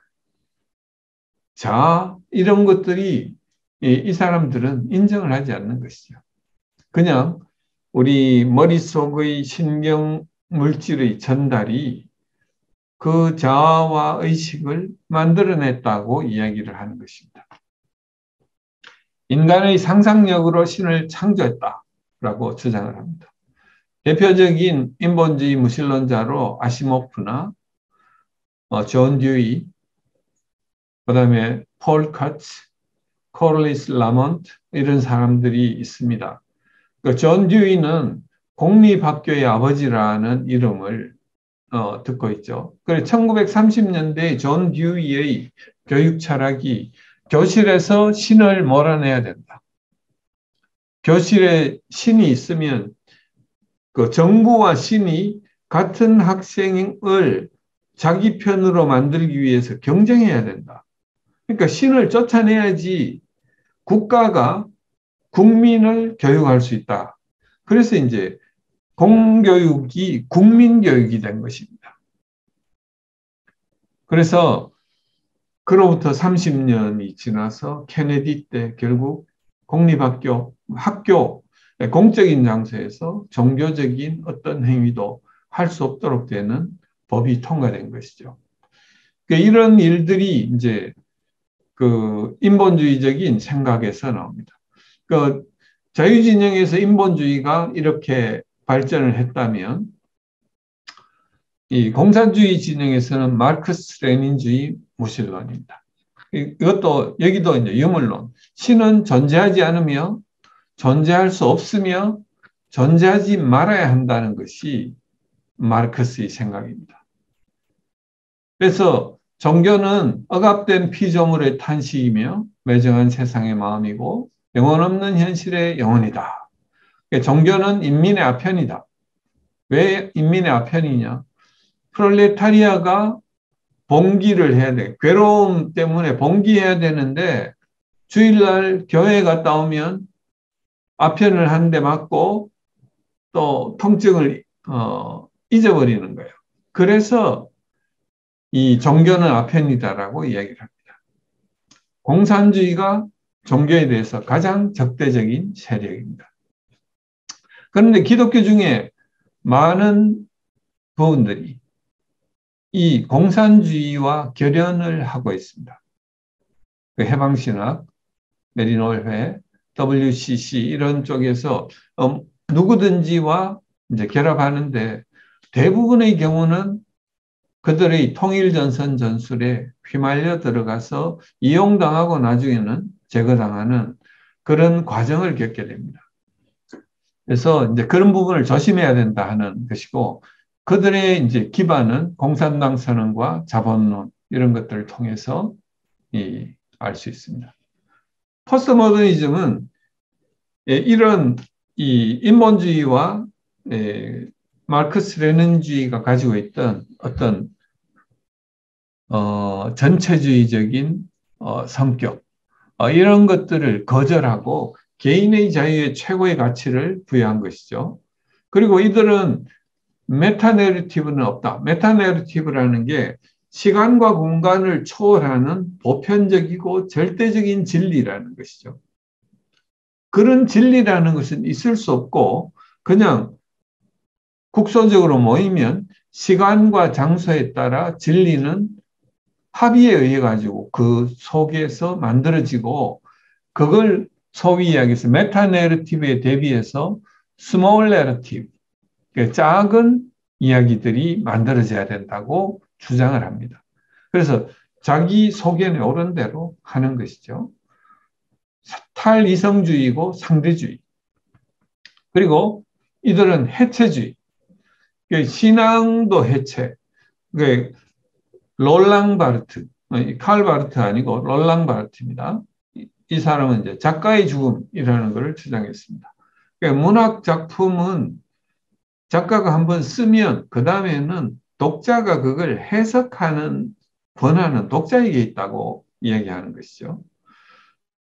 자아 이런 것들이 이 사람들은 인정을 하지 않는 것이죠. 그냥 우리 머릿속의 신경 물질의 전달이 그 자아와 의식을 만들어냈다고 이야기를 하는 것입니다. 인간의 상상력으로 신을 창조했다라고 주장을 합니다. 대표적인 인본주의 무신론자로 아시모프나 존 듀이, 그다음에 폴 커츠, 코럴리스 라몬트 이런 사람들이 있습니다. 존 듀이는 공립학교의 아버지라는 이름을 듣고 있죠. 그래서 1930년대 존 듀이의 교육 철학이 교실에서 신을 몰아내야 된다. 교실에 신이 있으면 그 정부와 신이 같은 학생을 자기 편으로 만들기 위해서 경쟁해야 된다. 그러니까 신을 쫓아내야지 국가가 국민을 교육할 수 있다. 그래서 이제 공교육이 국민교육이 된 것입니다. 그래서 그로부터 30년이 지나서 케네디 때 결국 공립학교, 공적인 장소에서 종교적인 어떤 행위도 할 수 없도록 되는 법이 통과된 것이죠. 그러니까 이런 일들이 이제 그 인본주의적인 생각에서 나옵니다. 그 자유진영에서 인본주의가 이렇게 발전을 했다면 이 공산주의 진영에서는 마르크스 레닌주의 무신론입니다. 이것도 여기도 이제 유물론. 신은 존재하지 않으며 존재할 수 없으며 존재하지 말아야 한다는 것이 마르크스의 생각입니다. 그래서 종교는 억압된 피조물의 탄식이며 매정한 세상의 마음이고 영혼 없는 현실의 영혼이다. 종교는 인민의 아편이다. 왜 인민의 아편이냐? 프롤레타리아가 봉기를 해야 돼. 괴로움 때문에 봉기해야 되는데 주일날 교회 갔다 오면 아편을 한 대 맞고 또 통증을 잊어버리는 거예요. 그래서 이 종교는 아편이다라고 이야기를 합니다. 공산주의가 종교에 대해서 가장 적대적인 세력입니다. 그런데 기독교 중에 많은 부분들이 이 공산주의와 결연을 하고 있습니다. 그 해방신학, 메리놀회, WCC 이런 쪽에서 누구든지와 이제 결합하는데 대부분의 경우는 그들의 통일전선 전술에 휘말려 들어가서 이용당하고 나중에는 제거당하는 그런 과정을 겪게 됩니다. 그래서 이제 그런 부분을 조심해야 된다 하는 것이고, 그들의 이제 기반은 공산당 선언과 자본론 이런 것들을 통해서 알 수 있습니다. 포스트 모더니즘은 이런 이 인본주의와 마르크스 레닌주의가 가지고 있던 어떤 전체주의적인 성격 이런 것들을 거절하고 개인의 자유에 최고의 가치를 부여한 것이죠. 그리고 이들은 메타내러티브는 없다. 메타내러티브라는 게 시간과 공간을 초월하는 보편적이고 절대적인 진리라는 것이죠. 그런 진리라는 것은 있을 수 없고 그냥 국소적으로 모이면 시간과 장소에 따라 진리는 합의에 의해 가지고 그 속에서 만들어지고 그걸 소위 이야기해서 메타 내러티브에 대비해서 스몰 내러티브, 작은 이야기들이 만들어져야 된다고 주장을 합니다. 그래서 자기 소견에 오른 대로 하는 것이죠. 탈이성주의고 상대주의. 그리고 이들은 해체주의. 신앙도 해체. 롤랑 바르트, 칼 바르트 아니고 롤랑 바르트입니다. 이 사람은 이제 작가의 죽음이라는 것을 주장했습니다. 그러니까 문학 작품은 작가가 한번 쓰면 그 다음에는 독자가 그걸 해석하는 권한은 독자에게 있다고 이야기하는 것이죠.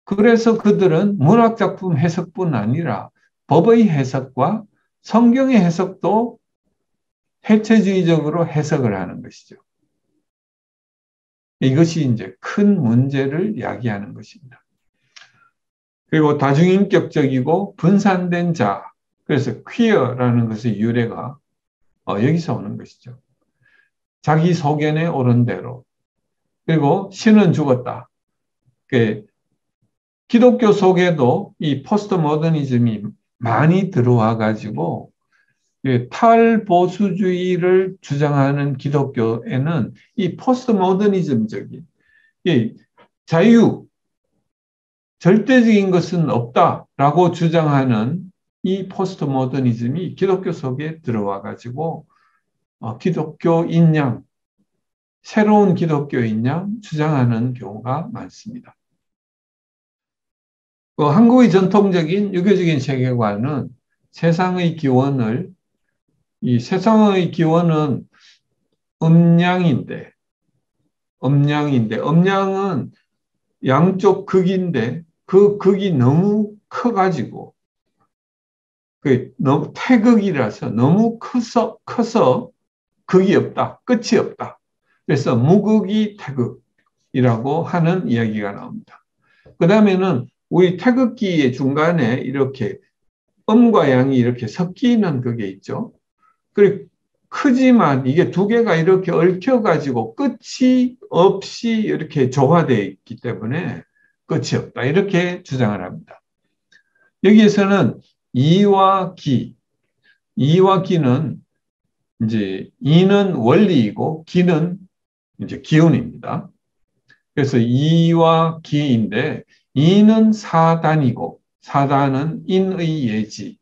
그래서 그들은 문학 작품 해석뿐 아니라 법의 해석과 성경의 해석도 해체주의적으로 해석을 하는 것이죠. 이것이 이제 큰 문제를 야기하는 것입니다. 그리고 다중인격적이고 분산된 자, 그래서 퀴어라는 것의 유래가 여기서 오는 것이죠. 자기 소견에 오른 대로. 그리고 신은 죽었다. 기독교 속에도 이 포스트 모더니즘이 많이 들어와 가지고 탈보수주의를 주장하는 기독교에는 이 포스트 모더니즘적인 자유, 절대적인 것은 없다라고 주장하는 이 포스트 모더니즘이 기독교 속에 들어와 가지고 기독교인 양, 새로운 기독교인 양 주장하는 경우가 많습니다. 한국의 전통적인 유교적인 세계관은 세상의 기원은 음양인데, 음양은 양쪽 극인데 그 극이 너무 커가지고 너무 태극이라서 너무 커서 극이 없다, 끝이 없다. 그래서 무극이 태극이라고 하는 이야기가 나옵니다. 그 다음에는 우리 태극기의 중간에 이렇게 음과 양이 이렇게 섞이는 그게 있죠. 그리고 크지만 이게 두 개가 이렇게 얽혀가지고 끝이 없이 이렇게 조화되어 있기 때문에 끝이 없다. 이렇게 주장을 합니다. 여기에서는 이와 기는 이제 이는 원리이고 기는 이제 기운입니다. 그래서 이와 기인데 이는 사단이고 사단은 인의 예지,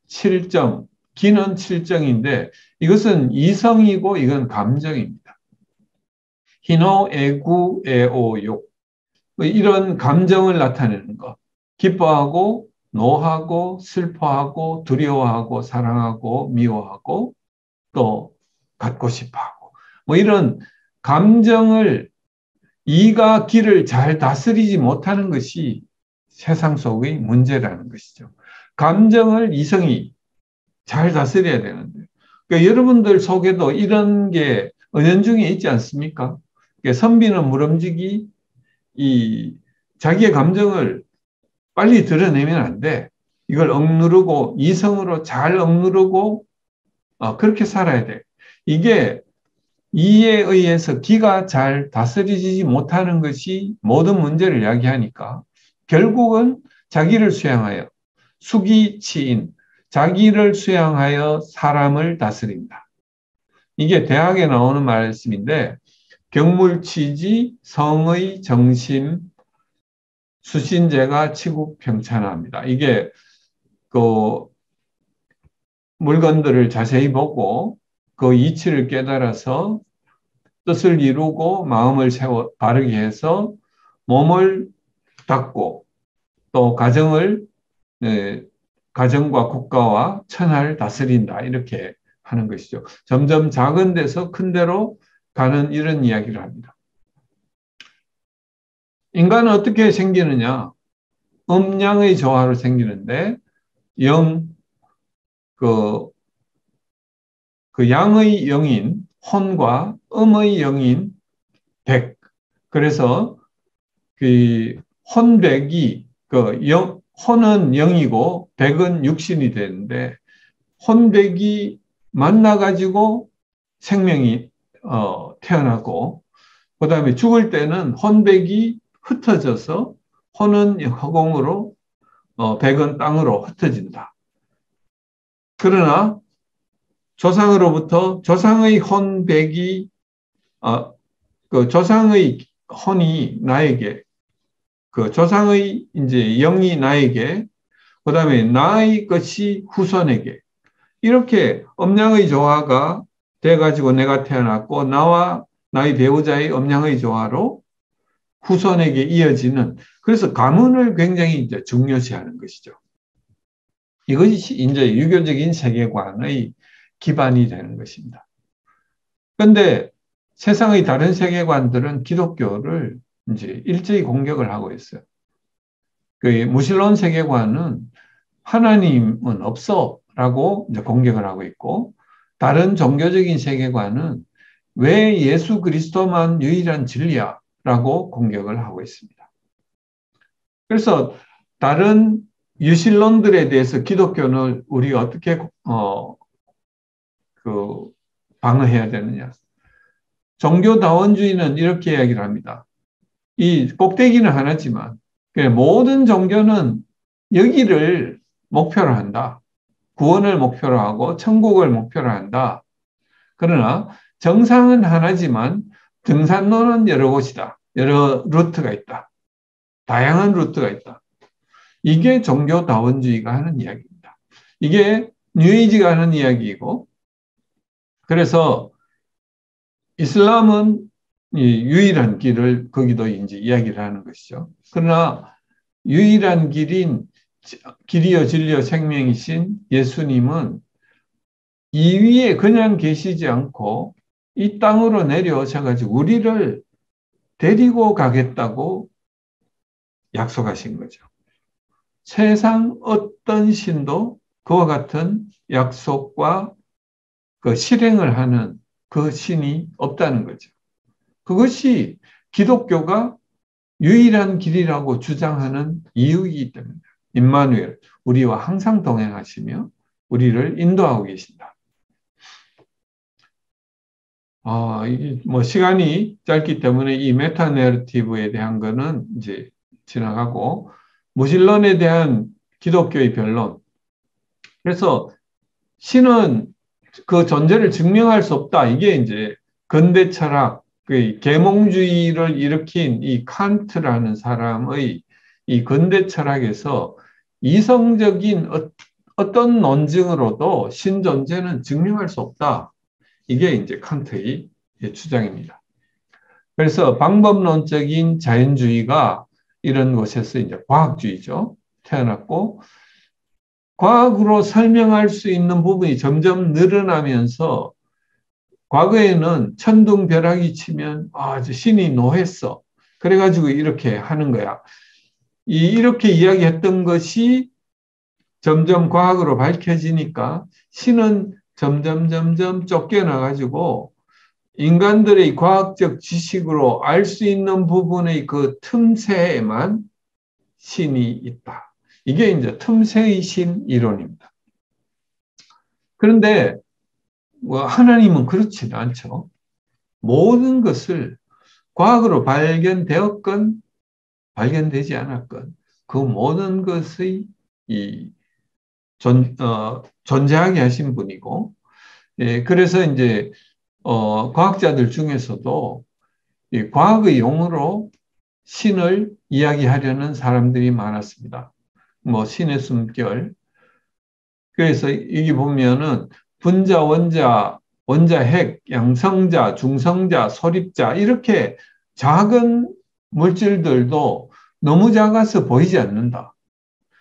칠정, 기는 칠정인데 이것은 이성이고 이건 감정입니다. 희노, 애구, 애오, 욕 이런 감정을 나타내는 것. 기뻐하고 노하고 슬퍼하고 두려워하고 사랑하고 미워하고 또 갖고 싶어하고 이런 감정을 이가 기를 잘 다스리지 못하는 것이 세상 속의 문제라는 것이죠. 감정을 이성이 잘 다스려야 되는데 그러니까 여러분들 속에도 이런 게 은연중에 있지 않습니까? 그러니까 선비는 물음직이 자기의 감정을 빨리 드러내면 안 돼. 이걸 억누르고 이성으로 잘 억누르고 그렇게 살아야 돼. 이게 이에 의해서 기가 잘 다스려지지 못하는 것이 모든 문제를 이야기하니까 결국은 자기를 수양하여 수기치인 자기를 수양하여 사람을 다스린다. 이게 대학에 나오는 말씀인데 경물치지 성의 정심 수신제가 치국평찬합니다. 이게 그 물건들을 자세히 보고 그 이치를 깨달아서 뜻을 이루고 마음을 세워 바르게 해서 몸을 닦고 또 가정을 가정과 국가와 천하를 다스린다 이렇게 하는 것이죠. 점점 작은 데서 큰 데로 가는 이런 이야기를 합니다. 인간은 어떻게 생기느냐? 음양의 조화로 생기는데 영, 그, 그 양의 영인 혼과 음의 영인 백. 그래서 그 혼백이 혼은 영이고 백은 육신이 되는데 혼백이 만나가지고 생명이 태어나고 그다음에 죽을 때는 혼백이 흩어져서 혼은 허공으로 백은 땅으로 흩어진다. 그러나 조상으로부터 조상의 혼백이 그 조상의 혼이 나에게 그 조상의 이제 영이 나에게 그다음에 나의 것이 후손에게 이렇게 음양의 조화가 돼가지고 내가 태어났고 나와 나의 배우자의 음양의 조화로 후손에게 이어지는 그래서 가문을 굉장히 이제 중요시하는 것이죠. 이것이 이제 유교적인 세계관의 기반이 되는 것입니다. 그런데 세상의 다른 세계관들은 기독교를 이제 일제히 공격을 하고 있어요. 그 무신론 세계관은 하나님은 없어라고 이제 공격을 하고 있고 다른 종교적인 세계관은 왜 예수 그리스도만 유일한 진리야라고 공격을 하고 있습니다. 그래서 다른 유신론들에 대해서 기독교는 우리가 어떻게 그 방어해야 되느냐? 종교다원주의는 이렇게 이야기를 합니다. 이 꼭대기는 하나지만 모든 종교는 여기를 목표로 한다. 구원을 목표로 하고 천국을 목표로 한다. 그러나 정상은 하나지만 등산로는 여러 곳이다. 여러 루트가 있다. 다양한 루트가 있다. 이게 종교다원주의가 하는 이야기입니다. 이게 뉴에이지가 하는 이야기이고 그래서 이슬람은 유일한 길을 거기도 이제 이야기를 하는 것이죠. 그러나 유일한 길이요 진리요 생명이신 예수님은 이 위에 그냥 계시지 않고 이 땅으로 내려오셔가지고 우리를 데리고 가겠다고 약속하신 거죠. 세상 어떤 신도 그와 같은 약속과 그 실행을 하는 그 신이 없다는 거죠. 그것이 기독교가 유일한 길이라고 주장하는 이유이기 때문에 임마누엘, 우리와 항상 동행하시며 우리를 인도하고 계신다. 뭐 시간이 짧기 때문에 이 메타 내러티브에 대한 거는 이제 지나가고 무신론에 대한 기독교의 변론. 그래서 신은 그 존재를 증명할 수 없다. 이게 이제 근대 철학, 그 계몽주의를 일으킨 이 칸트라는 사람의 이 근대 철학에서 이성적인 어떤 논증으로도 신 존재는 증명할 수 없다. 이게 이제 칸트의 주장입니다. 그래서 방법론적인 자연주의가 이런 곳에서 이제 과학주의죠. 태어났고 과학으로 설명할 수 있는 부분이 점점 늘어나면서 과거에는 천둥벼락이 치면 신이 노했어. 그래가지고 이렇게 하는 거야. 이렇게 이야기했던 것이 점점 과학으로 밝혀지니까 신은 점점 쫓겨나가지고 인간들의 과학적 지식으로 알 수 있는 부분의 그 틈새에만 신이 있다. 이게 이제 틈새의 신 이론입니다. 그런데 뭐 하나님은 그렇지는 않죠. 모든 것을 과학으로 발견되었건 발견되지 않았건 그 모든 것의 이 존재하게 하신 분이고, 예, 그래서 이제 과학자들 중에서도 이 과학의 용어로 신을 이야기하려는 사람들이 많았습니다. 뭐 신의 숨결. 그래서 여기 보면은 분자, 원자, 원자핵, 양성자, 중성자, 소립자 이렇게 작은 물질들도 너무 작아서 보이지 않는다.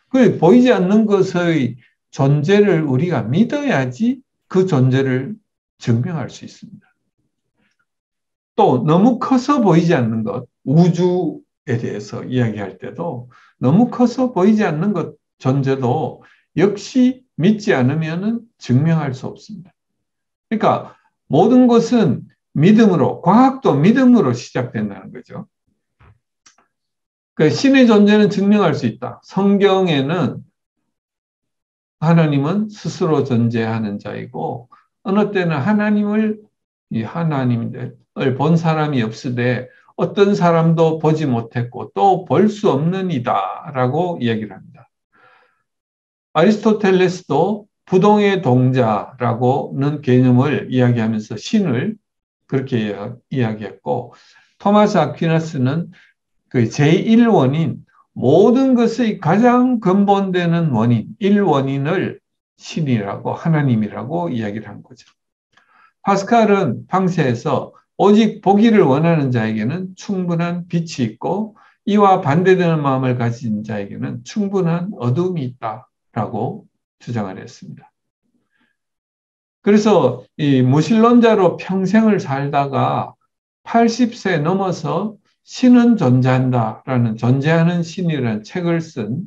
그 보이지 않는 것의 존재를 우리가 믿어야지 그 존재를 증명할 수 있습니다. 또 너무 커서 보이지 않는 것, 우주에 대해서 이야기할 때도 너무 커서 보이지 않는 것 존재도 역시 믿지 않으면 증명할 수 없습니다. 그러니까 모든 것은 믿음으로, 과학도 믿음으로 시작된다는 거죠. 그러니까 신의 존재는 증명할 수 있다. 성경에는 하나님은 스스로 존재하는 자이고 어느 때는 하나님을 본 사람이 없으되 어떤 사람도 보지 못했고 또 볼 수 없는 이다라고 이야기를 합니다. 아리스토텔레스도 부동의 동자라고는 개념을 이야기하면서 신을 그렇게 이야기했고, 토마스 아퀴나스는 그 제1원인, 모든 것의 가장 근본되는 원인, 1원인을 신이라고 하나님이라고 이야기를 한 거죠. 파스칼은 방세에서 오직 보기를 원하는 자에게는 충분한 빛이 있고 이와 반대되는 마음을 가진 자에게는 충분한 어둠이 있다라고 주장을 했습니다. 그래서 이 무신론자로 평생을 살다가 80세 넘어서 신은 존재한다라는 존재하는 신이라는 책을 쓴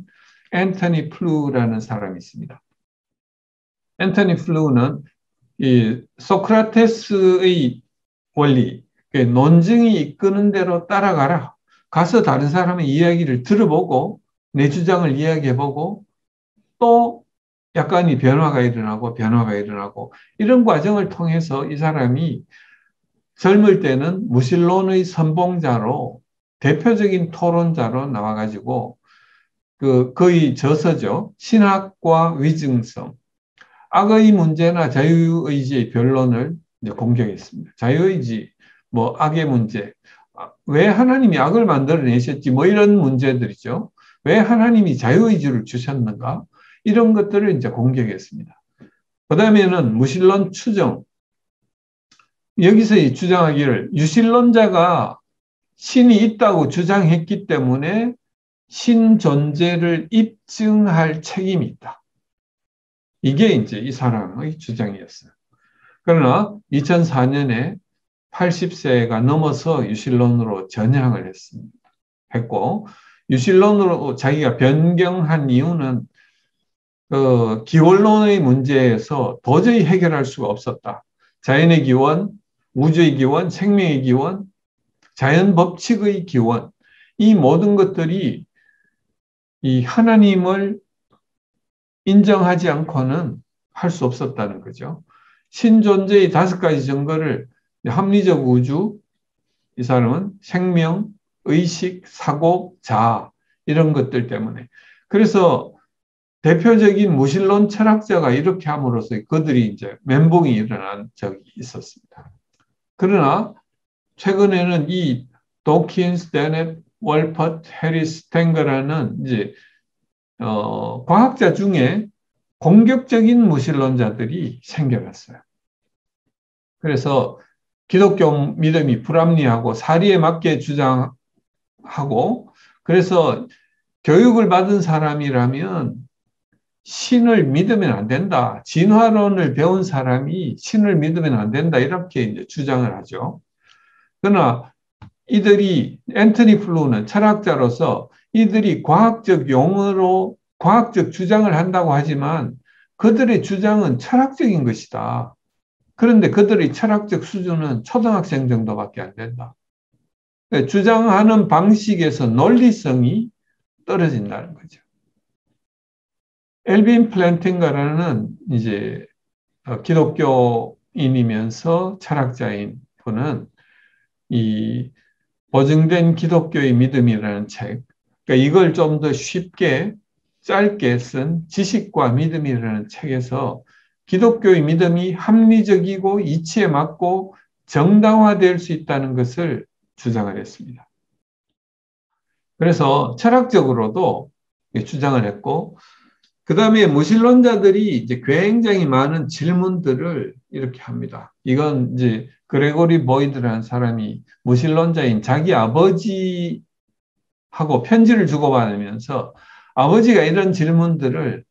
앤토니 플루라는 사람이 있습니다. 앤토니 플루는 이 소크라테스의 원리, 논증이 이끄는 대로 따라가라. 가서 다른 사람의 이야기를 들어보고 내 주장을 이야기해보고 또 약간의 변화가 일어나고 이런 과정을 통해서 이 사람이 젊을 때는 무신론의 선봉자로 대표적인 토론자로 나와가지고 거의 저서죠. 신학과 위증성, 악의 문제나 자유의지의 변론을 공격했습니다. 자유의지, 뭐 악의 문제, 왜 하나님이 악을 만들어내셨지, 뭐 이런 문제들이죠. 왜 하나님이 자유의지를 주셨는가? 이런 것들을 이제 공격했습니다. 그 다음에는 무신론 추정. 여기서 주장하기를 유신론자가 신이 있다고 주장했기 때문에 신 존재를 입증할 책임이 있다. 이게 이제 이 사람의 주장이었어요. 그러나 2004년에 80세가 넘어서 유신론으로 전향을 했고, 유신론으로 자기가 변경한 이유는 기원론의 문제에서 도저히 해결할 수가 없었다. 자연의 기원, 우주의 기원, 생명의 기원, 자연 법칙의 기원, 이 모든 것들이 이 하나님을 인정하지 않고는 할 수 없었다는 거죠. 신존재의 5가지 증거를 합리적 우주, 이 사람은 생명, 의식, 사고, 자아 이런 것들 때문에. 그래서 대표적인 무신론 철학자가 이렇게 함으로써 그들이 이제 멘붕이 일어난 적이 있었습니다. 그러나 최근에는 이 도킨스, 데넷, 월퍼트, 해리스, 탱거라는 이제 과학자 중에 공격적인 무신론자들이 생겨났어요. 그래서 기독교 믿음이 불합리하고 사리에 맞게 주장하고, 그래서 교육을 받은 사람이라면 신을 믿으면 안 된다. 진화론을 배운 사람이 신을 믿으면 안 된다. 이렇게 이제 주장을 하죠. 그러나 이들이 앤토니 플루는 철학자로서 이들이 과학적 용어로 과학적 주장을 한다고 하지만 그들의 주장은 철학적인 것이다. 그런데 그들의 철학적 수준은 초등학생 정도밖에 안 된다. 주장하는 방식에서 논리성이 떨어진다는 거죠. 엘빈 플랜팅가라는 이제 기독교인이면서 철학자인 분은 이 보증된 기독교의 믿음이라는 책, 그러니까 이걸 좀 더 쉽게 짧게 쓴 지식과 믿음이라는 책에서 기독교의 믿음이 합리적이고 이치에 맞고 정당화될 수 있다는 것을 주장을 했습니다. 그래서 철학적으로도 주장을 했고, 그 다음에 무신론자들이 이제 굉장히 많은 질문들을 이렇게 합니다. 이건 이제 그레고리 보이드라는 사람이 무신론자인 자기 아버지하고 편지를 주고받으면서 아버지가 이런 질문들을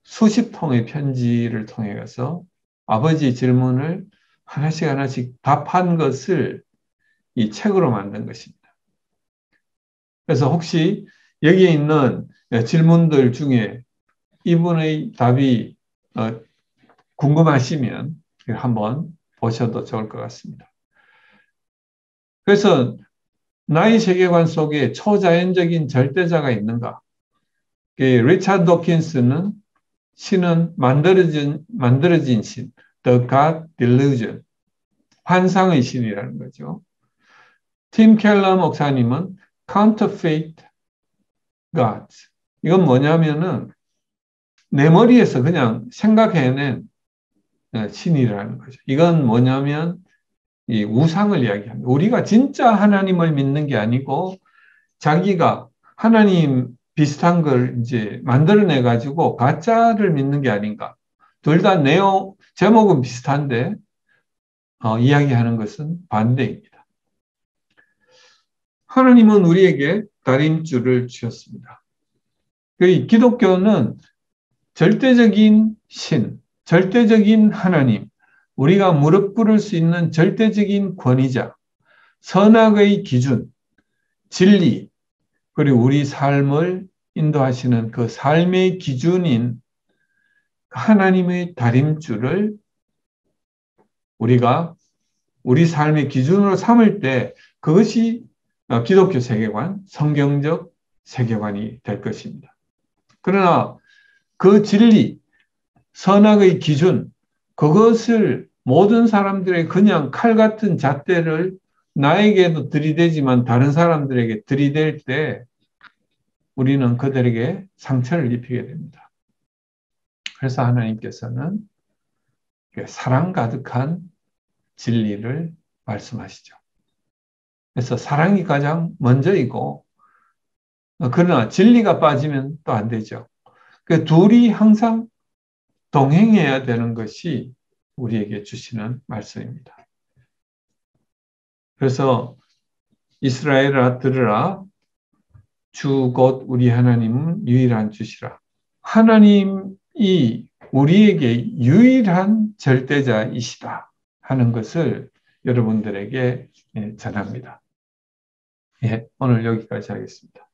수십 통의 편지를 통해 서 아버지 질문을 하나씩 하나씩 답한 것을 이 책으로 만든 것입니다. 그래서 혹시 여기에 있는 질문들 중에 이분의 답이 궁금하시면 한번 보셔도 좋을 것 같습니다. 그래서 나의 세계관 속에 초자연적인 절대자가 있는가? 리차드 도킨스는 신은 만들어진 신, The God Delusion, 환상의 신이라는 거죠. 팀 켈러 목사님은 Counterfeit Gods. 이건 뭐냐면은 내 머리에서 그냥 생각해낸 신이라는 거죠. 이건 뭐냐면 이 우상을 이야기합니다. 우리가 진짜 하나님을 믿는 게 아니고 자기가 하나님 비슷한 걸 이제 만들어내 가지고 가짜를 믿는 게 아닌가. 둘 다 내용 제목은 비슷한데 이야기하는 것은 반대입니다. 하나님은 우리에게 다림줄을 주셨습니다. 기독교는 절대적인 신, 절대적인 하나님, 우리가 무릎 꿇을 수 있는 절대적인 권위자, 선악의 기준, 진리, 그리고 우리 삶을 인도하시는 그 삶의 기준인 하나님의 다림줄을 우리가 우리 삶의 기준으로 삼을 때 그것이 기독교 세계관, 성경적 세계관이 될 것입니다. 그러나 그 진리, 선악의 기준, 그것을 모든 사람들의 그냥 칼 같은 잣대를 나에게도 들이대지만 다른 사람들에게 들이댈 때 우리는 그들에게 상처를 입히게 됩니다. 그래서 하나님께서는 사랑 가득한 진리를 말씀하시죠. 그래서 사랑이 가장 먼저이고, 그러나 진리가 빠지면 또 안 되죠. 그 둘이 항상 동행해야 되는 것이 우리에게 주시는 말씀입니다. 그래서 이스라엘아 들으라, 주 곧 우리 하나님은 유일한 주시라. 하나님이 우리에게 유일한 절대자이시다 하는 것을 여러분들에게 전합니다. 예, 오늘 여기까지 하겠습니다.